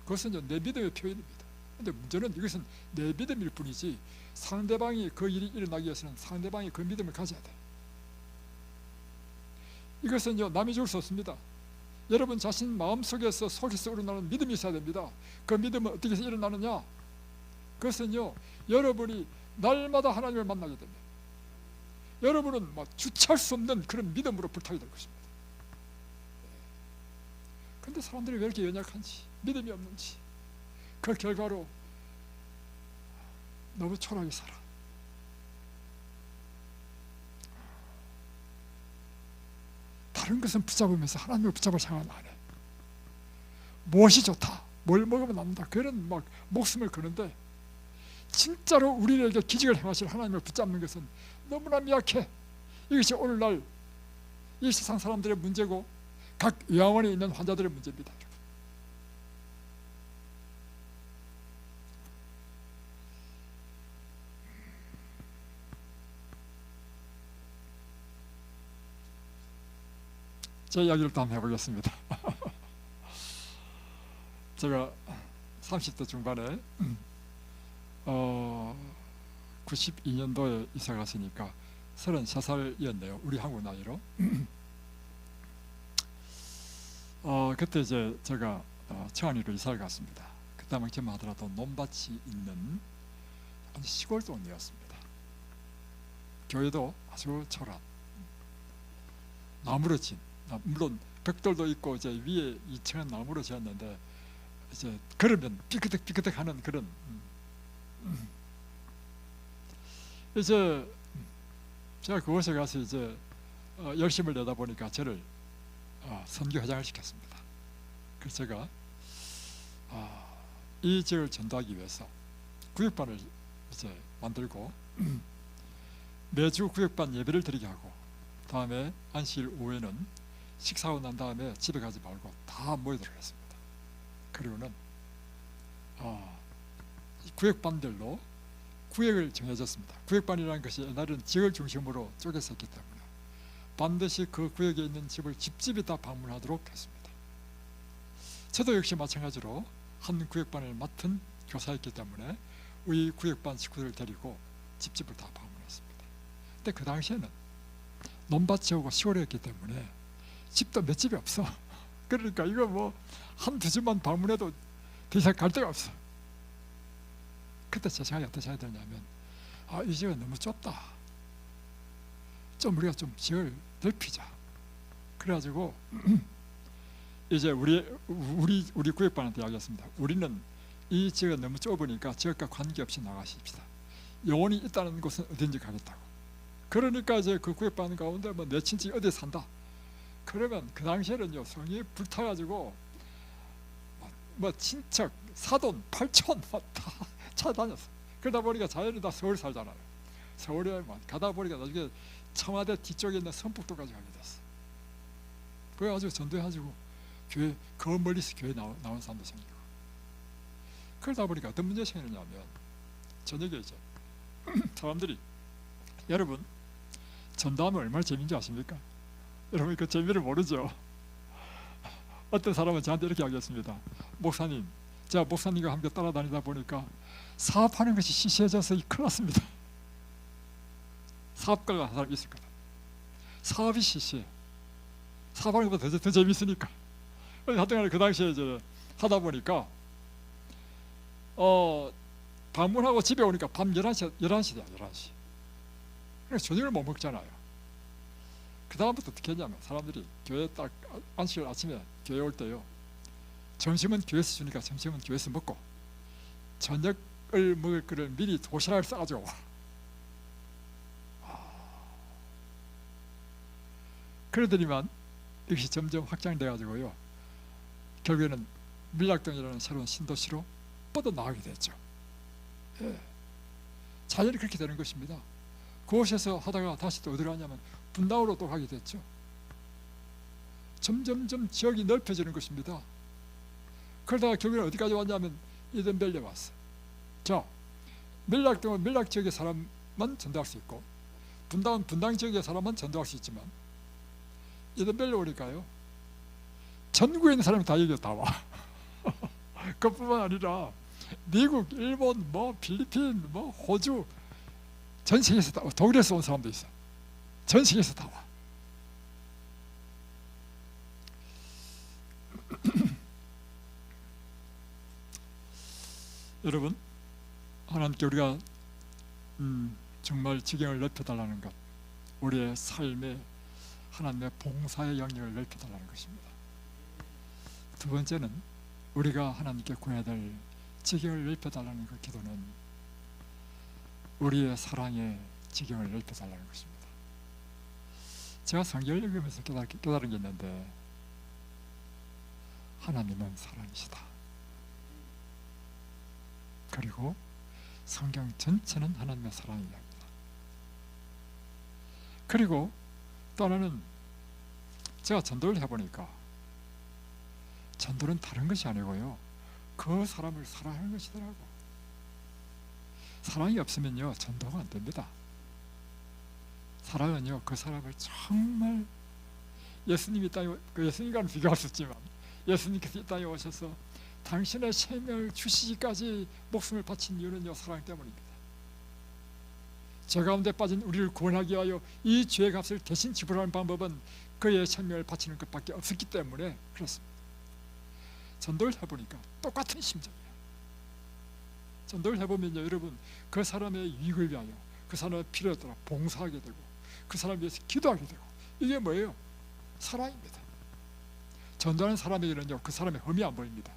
그것은 이제 내 믿음의 표현입니다. 그런데 문제는 이것은 내 믿음일 뿐이지, 상대방이 그 일이 일어나기 위해서는 상대방이 그 믿음을 가져야 돼. 이것은요, 남이 줄 수 없습니다. 여러분 자신 마음속에서 속에서 우러나는 믿음이 있어야 됩니다. 그 믿음은 어떻게 해서 일어나느냐? 그것은요, 여러분이 날마다 하나님을 만나게 됩니다. 여러분은 막 주체할 수 없는 그런 믿음으로 불타게 될 것입니다. 그런데 사람들이 왜 이렇게 연약한지, 믿음이 없는지, 그 결과로 너무 초라하게 살아. 다른 것은 붙잡으면서 하나님을 붙잡을 생각은 안 해. 무엇이 좋다, 뭘 먹으면 낫는다, 그런 막 목숨을 거는데 진짜로 우리에게 기적을 행하실 하나님을 붙잡는 것은 너무나 미약해. 이것이 오늘날 이 세상 사람들의 문제고 각 요양원에 있는 환자들의 문제입니다. 제 이야기를 또 한번 해보겠습니다. 제가 30대 중반에 92년도에 이사 갔으니까 33살이었네요. 우리 한국 나이로. 그때 이제 제가 청안리로 이사를 갔습니다. 그때 당시만 하더라도 논밭이 있는 아주 시골 동네였습니다. 교회도 아주 초라한 나무로 진, 물론 벽돌도 있고 이제 위에 2층은 나무로 지었는데 이제 걸으면 삐끗하는 그런 이제 제가 그곳에 가서 이제 열심을 내다 보니까 저를 선교회장을 시켰습니다. 그래서 제가 이 지역을 전도하기 위해서 구역반을 이제 만들고 매주 구역반 예배를 드리게 하고, 다음에 안식일 오후에는 식사하고 난 다음에 집에 가지 말고 다 모이도록 했습니다. 그리고는 구역반들로 구역을 정해졌습니다. 구역반이라는 것이 옛날에는 지역을 중심으로 쪼개서 했기 때문에 반드시 그 구역에 있는 집을 집집이 다 방문하도록 했습니다. 저도 역시 마찬가지로 한 구역반을 맡은 교사였기 때문에 우리 구역반 식구들을 데리고 집집을 다 방문했습니다. 근데 그 당시에는 논밭이 오고 시골이었기 때문에 집도 몇 집이 없어. 그러니까 이거 뭐 한두 집만 방문해도 더 이상 갈 데가 없어. 그때 제 생각이 어떻게 해야 되냐면 이 지역은 너무 좁다. 좀 우리가 좀 지역을 넓히자. 그래가지고 이제 우리 구역반한테 이야기했습니다. 우리는 이 지역은 너무 좁으니까 지역과 관계없이 나가십시다. 영혼이 있다는 곳은 어딘지 가겠다고. 그러니까 이제 그 구역반 가운데 뭐 내 친척이 어디에 산다. 그러면 그 당시에는요 성이 불타가지고 뭐 친척, 사돈, 팔촌 다 찾아다녔어. 그러다 보니까 자연히 다 서울 살잖아요. 서울에 가다 보니까 나중에 청와대 뒤쪽에 있는 성북도까지 가게 됐어. 그래가지고 전도해가지고 교회 그 멀리서 교회 나온 사람도 생기고. 그러다 보니까 어떤 문제가 생기냐면 저녁에 이제 사람들이, 여러분 전도하면 얼마나 재미인지 아십니까? 여러분 그 재미를 모르죠. 어떤 사람은 저한테 이렇게 이야기했습니다. 목사님, 제가 목사님과 함께 따라다니다 보니까 사업하는 것이 시시해져서 큰일 났습니다. 사업가가 한 사람이 있을 거다. 사업이 시시해. 사업하는 것보다 더 재밌으니까. 하여튼 그 당시에 이제 하다 보니까 방문하고 집에 오니까 밤 11시야 11시. 그래서 저녁을 못 먹잖아요. 그 다음부터 어떻게 했냐면 사람들이 교회 딱 안식일 아침에 교회 올 때요, 점심은 교회에서 주니까 점심은 교회에서 먹고 저녁을 먹을 거를 미리 도시락을 싸가지고 와. 그러더니만 이것이 점점 확장돼 가지고요 결국에는 밀락동이라는 새로운 신도시로 뻗어나가게 됐죠. 예. 자연히 그렇게 되는 것입니다. 그곳에서 하다가 다시 또 어디로 가냐면 분당으로 또 가게 됐죠. 점점점 지역이 넓혀지는 것입니다. 그러다가 결국에는 어디까지 왔냐면 이든밸리에 왔어요. 자, 밀락동은 밀락 지역의 사람만 전도할 수 있고 분당은 분당 지역의 사람만 전도할 수 있지만 이든밸리 오니까요 전국에 있는 사람이 다 여기 다 와. 그뿐만 아니라 미국, 일본, 뭐 필리핀, 뭐 호주, 전 세계에서 다 와. 독일에서 온 사람도 있어. 전 세계에서 다 와. 여러분, 하나님께 우리가 정말 지경을 넓혀달라는 것, 우리의 삶에 하나님의 봉사의 영역을 넓혀달라는 것입니다. 두 번째는 우리가 하나님께 구해야 될 지경을 넓혀달라는 그 기도는 우리의 사랑의 지경을 넓혀달라는 것입니다. 제가 성경을 읽으면서 깨달은 게 있는데, 하나님은 사랑이시다. 그리고 성경 전체는 하나님의 사랑의 이야기입니다. 그리고 또 하나는 제가 전도를 해보니까 전도는 다른 것이 아니고요, 그 사람을 사랑하는 것이더라고. 사랑이 없으면요 전도가 안 됩니다. 사랑은요 그 사람을 정말, 예수님이 땅에, 예수님과는 비교할 수 없지만 예수님께서 이 땅에 오셔서 당신의 생명을 주시기까지 목숨을 바친 이유는요 사랑 때문입니다. 죄 가운데 빠진 우리를 구원하기 위하여 이 죄의 값을 대신 지불하는 방법은 그의 생명을 바치는 것밖에 없었기 때문에 그렇습니다. 전도를 해보니까 똑같은 심정이에요. 전도를 해보면요 여러분, 그 사람의 유익을 위하여, 그 사람의 필요에 따라 봉사하게 되고 그 사람을 위해서 기도하게 되고, 이게 뭐예요? 사랑입니다. 전도하는 사람에게는요 그 사람의 흠이 안 보입니다.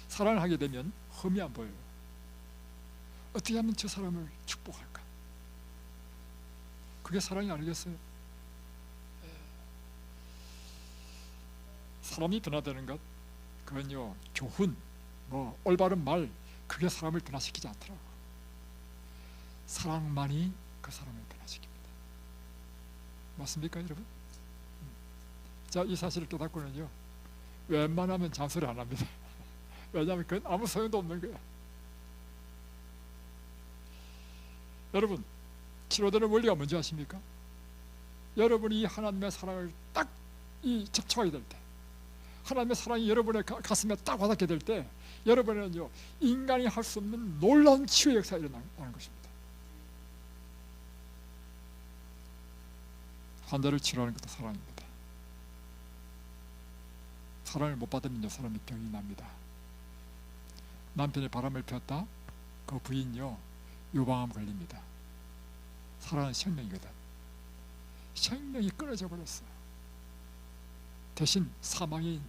사랑을 하게 되면 흠이 안 보여요. 어떻게 하면 저 사람을 축복할까? 그게 사랑이 아니겠어요? 사람이 변화되는 것, 그건요 교훈, 올바른 말, 그게 사람을 변화시키지 않더라고. 사랑만이 그 사람을 변화시킵니다. 맞습니까 여러분? 자, 이 사실을 깨닫고는요 웬만하면 잔소리 안 합니다. 왜냐하면 그건 아무 소용도 없는 거야. 여러분, 치료되는 원리가 뭔지 아십니까? 여러분이 하나님의 사랑을 딱 접촉하게 될 때, 하나님의 사랑이 여러분의 가슴에 딱 와닿게 될 때, 여러분은요 인간이 할 수 없는 놀라운 치유의 역사가 일어나는 것입니다. 환자를 치료하는 것도 사랑입니다. 사랑을 못 받으면요 사람이 병이 납니다. 남편이 바람을 피웠다, 그 부인요 유방암 걸립니다. 사랑은 생명이거든. 생명이 끊어져 버렸어요. 대신 사망인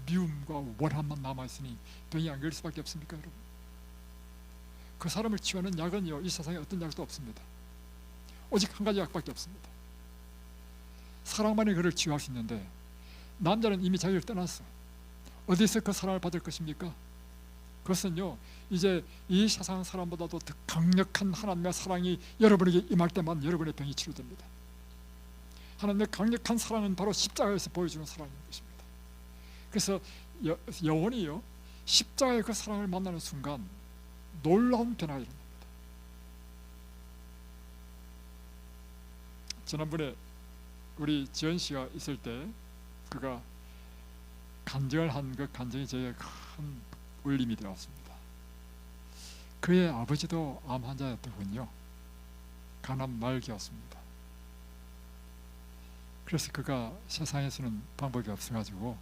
미움과 원한만 남아있으니 병이 안 걸릴 수밖에 없습니까 여러분? 그 사람을 치유하는 약은요 이 세상에 어떤 약도 없습니다. 오직 한 가지 약밖에 없습니다. 사랑만이 그를 치유할 수 있는데, 남자는 이미 자기를 떠났어. 어디서 그 사랑을 받을 것입니까? 그것은요 이제 이 세상 사람보다도 더 강력한 하나님의 사랑이 여러분에게 임할 때만 여러분의 병이 치료됩니다. 하나님의 강력한 사랑은 바로 십자가에서 보여주는 사랑인 것입니다. 그래서 영혼이요 십자가의 그 사랑을 만나는 순간 놀라운 변화가 일어납니다. 지난번에 우리 지연 씨가 있을 때 그가 간증을 한 그 간증이 저에게 큰 울림이 되었습니다. 그의 아버지도 암 환자였더군요. 간암 말기였습니다. 그래서 그가 세상에서는 방법이 없어가지고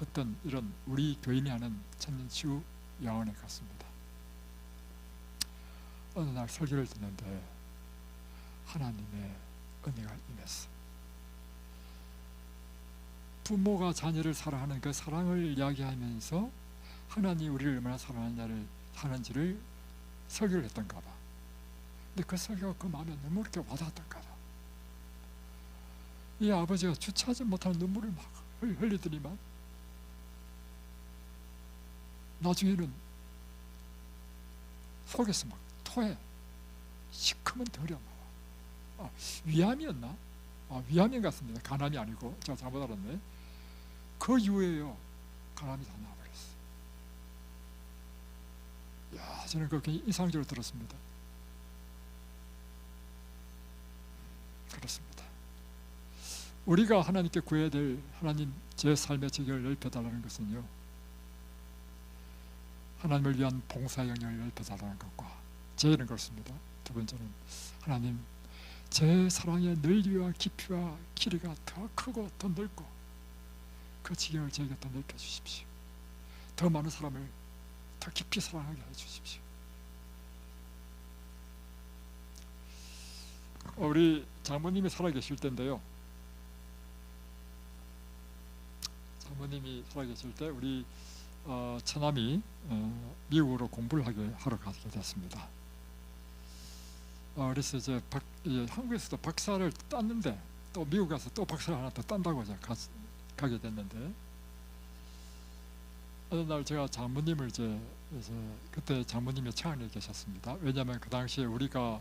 어떤 이런 우리 교인이 하는 천년치유 야원에 갔습니다. 어느 날 설교를 듣는데 하나님의 은혜가 임했어. 부모가 자녀를 사랑하는 그 사랑을 이야기하면서 하나님이 우리를 얼마나 사랑하는지를 설교를 했던가 봐. 근데 그 설교가 그 마음에 너무 이렇게 와닿았던가 봐. 이 아버지가 주체하지 못하는 눈물을 막 흘리더니만 나중에는 속에서 막 토해. 시커먼 덜이 나와. 위암이었나? 위암인 것 같습니다. 간암이 아니고 제가 잘못 알았네. 그 이후에요 간암이 다 나와버렸어. 야, 저는 그렇게 인상적으로 들었습니다. 그렇습니다. 우리가 하나님께 구해야 될, 하나님 제 삶의 지경을 넓혀달라는 것은요 하나님을 위한 봉사의 영역을 넓혀달라는 것과, 제일은 그렇습니다. 두 번째는 하나님 제 사랑의 넓이와 깊이와 길이가 더 크고 더 넓고 그 지경을 저에게 더 넓혀주십시오. 더 많은 사람을 더 깊이 사랑하게 해주십시오. 우리 장모님이 살아계실 때인데요, 장모님이 살아계실 때 우리 처남이 미국으로 공부를 하러 가게 됐습니다. 그래서 이제 한국에서도 박사를 땄는데 또 미국 가서 또 박사를 하나 더 딴다고 이제 가게 됐는데, 어느 날 제가 장모님을 이제 그때 장모님이 청양리에 계셨습니다. 왜냐하면 그 당시에 우리가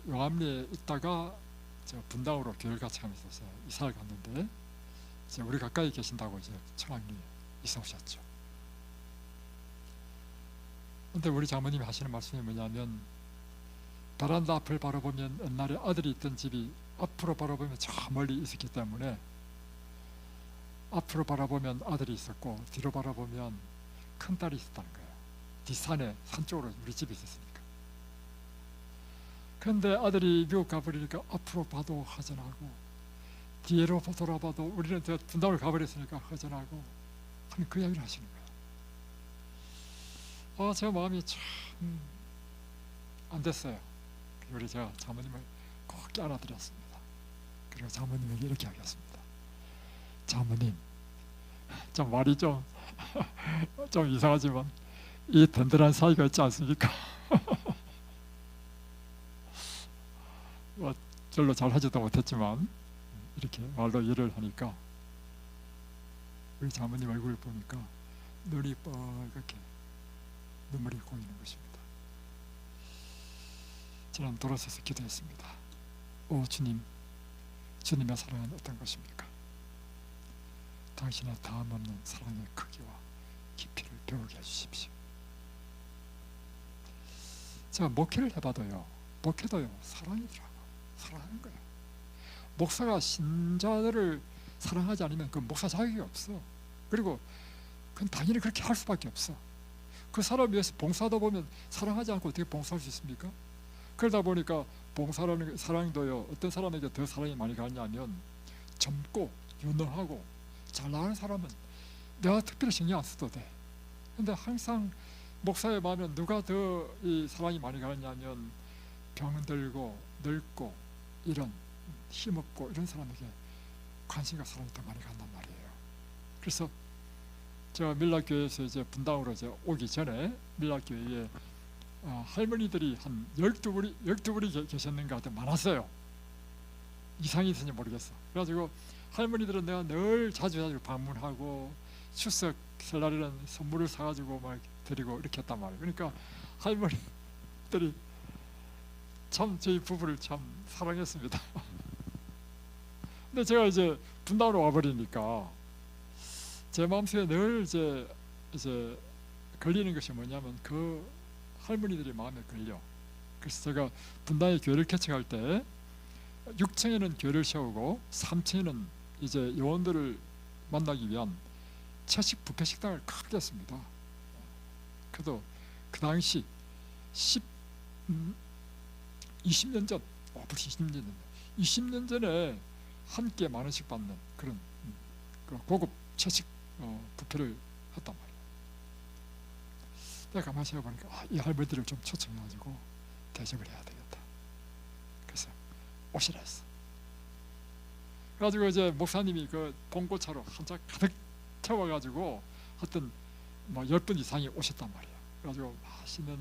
용암리에 있다가 저 분당으로 교회를 같이 가면서 이사를 갔는데 이제 우리 가까이 계신다고 이제 청양리에 이사 오셨죠. 근데 우리 장모님이 하시는 말씀이 뭐냐면, 베란다 앞을 바라보면 옛날에 아들이 있던 집이 앞으로 바라보면 저 멀리 있었기 때문에 앞으로 바라보면 아들이 있었고 뒤로 바라보면 큰딸이 있었다는 거예요. 뒷산에 산 쪽으로 우리 집이 있었으니까. 그런데 아들이 미국 가버리니까 앞으로 봐도 허전하고 뒤로 돌아봐도 우리는 저 분당을 가버렸으니까 허전하고 하는 그 이야기를 하시는 거예요. 제 마음이 참 안 됐어요. 우리 제가 장모님을 꼭 껴안아드렸습니다. 그리고 장모님에게 이렇게 하겠습니다. 장모님, 좀 말이 좀 이상하지만 이 든든한 사이가 있지 않습니까? 별로 잘 하지도 못했지만 이렇게 말로 일을 하니까 우리 장모님 얼굴을 보니까 눈이 뻘겋게 눈물이 고이는 것입니다. 저는 돌아서서 기도했습니다. 오 주님, 주님의 사랑은 어떤 것입니까? 당신의 다음 없는 사랑의 크기와 깊이를 배우게 해주십시오. 제가 목회를 해봐도요, 목회도요 사랑이더라고. 사랑하는 거예요. 목사가 신자들을 사랑하지 않으면 그 목사 자격이 없어. 그리고 그건 당연히 그렇게 할 수밖에 없어. 그 사람 위해서 봉사하다 보면 사랑하지 않고 어떻게 봉사할 수 있습니까? 그러다 보니까 봉사라는 사랑도요, 어떤 사람에게 더 사랑이 많이 가냐면 젊고 유능하고 잘 나가는 사람은 내가 특별히 신경 안 써도 돼. 근데 항상 목사의 마음에 누가 더 이 사랑이 많이 가냐면 병들고 늙고 이런 힘없고 이런 사람에게 관심과 사랑이 더 많이 간단 말이에요. 그래서 제가 밀락교회에서 이제 분당으로 이제 오기 전에 밀락교회에 할머니들이 한 12분이 계셨는가 하여튼 많았어요. 이상이 있었는지 모르겠어. 그래가지고 할머니들은 내가 늘 자주 방문하고 추석 설날에는 선물을 사가지고 막 드리고 이렇게 했단 말이에요. 그러니까 할머니들이 참 저희 부부를 참 사랑했습니다. 근데 제가 이제 분당으로 와버리니까 제 마음속에 늘 이제 걸리는 것이 뭐냐면 그 할머니들이 마음에 걸려. 그래서 제가 분당에 교회를 개척할 때 6층에는 교회를 세우고 3층에는 이제 요원들을 만나기 위한 채식 뷔페 식당을 크게 했습니다. 그래도 그 당시 20년 전, 벌써 20년 전에 한 끼에 10,000원씩 받는 그런 고급 채식 뷔페를 했단 말이에요. 내가 가만히 생각해보니까 이 할머니들을 좀 초청해가지고 대접을 해야 되겠다. 그래서 오시라 했어. 그래가지고 이제 목사님이 그 봉고차로 한 차 가득 채워가지고 하여튼 뭐 10분 이상이 오셨단 말이에요. 그래가지고 맛있는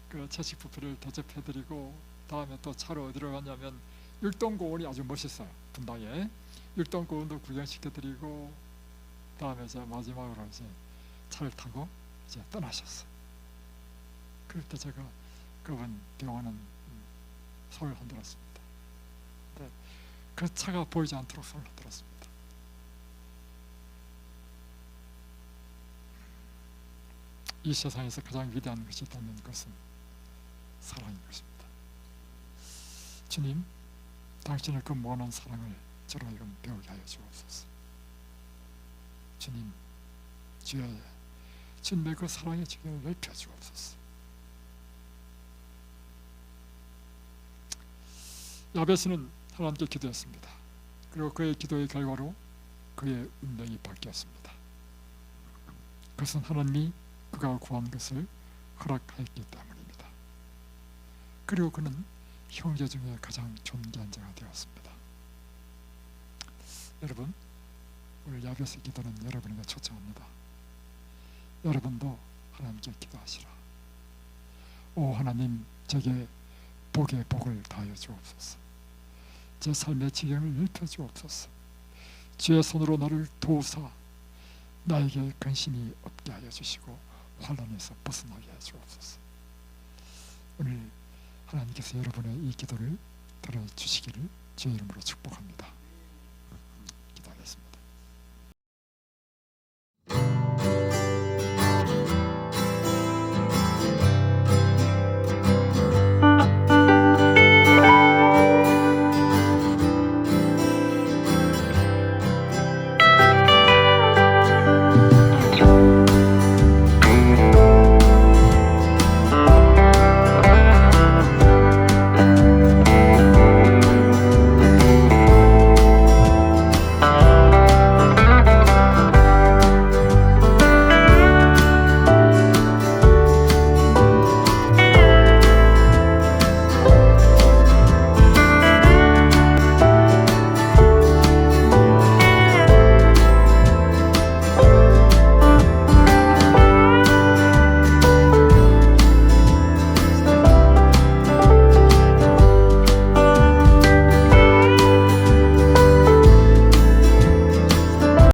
그 채식 뷔페를 대접해드리고 다음에 또 차로 어디로 갔냐면 율동공원이 아주 멋있어요. 분당에 율동공원도 구경시켜드리고 다음에 이제 마지막으로 이제 차를 타고 이제 떠나셨어. 그럴 때 제가 그분 병원은 손을 흔들었습니다. 근데 그 차가 보이지 않도록 손을 흔들었습니다. 이 세상에서 가장 위대한 것이 있다는 것은 사랑인 것입니다. 주님, 당신의 그 무한한 사랑을 저로 하여금 배우게 하여 주옵소서. 주님, 주님의 그 사랑의 지경을 넓혀 주옵소서. 야베스는 하나님께 기도했습니다. 그리고 그의 기도의 결과로 그의 운명이 바뀌었습니다. 그것은 하나님이 그가 구한 것을 허락하였기 때문입니다. 그리고 그는 형제 중에 가장 존귀한 자가 되었습니다. 여러분, 오늘 야베스 기도는 여러분에게 초청합니다. 여러분도 하나님께 기도하시라. 오 하나님, 제게 복의 복을 다하여 주옵소서. 제 삶의 지경을 넓혀 주옵소서. 주의 손으로 나를 도우사 나에게 근심이 없게 하여 주시고 환난에서 벗어나게 해 주옵소서. 오늘 하나님께서 여러분의 이 기도를 들어주시기를 주의 이름으로 축복합니다.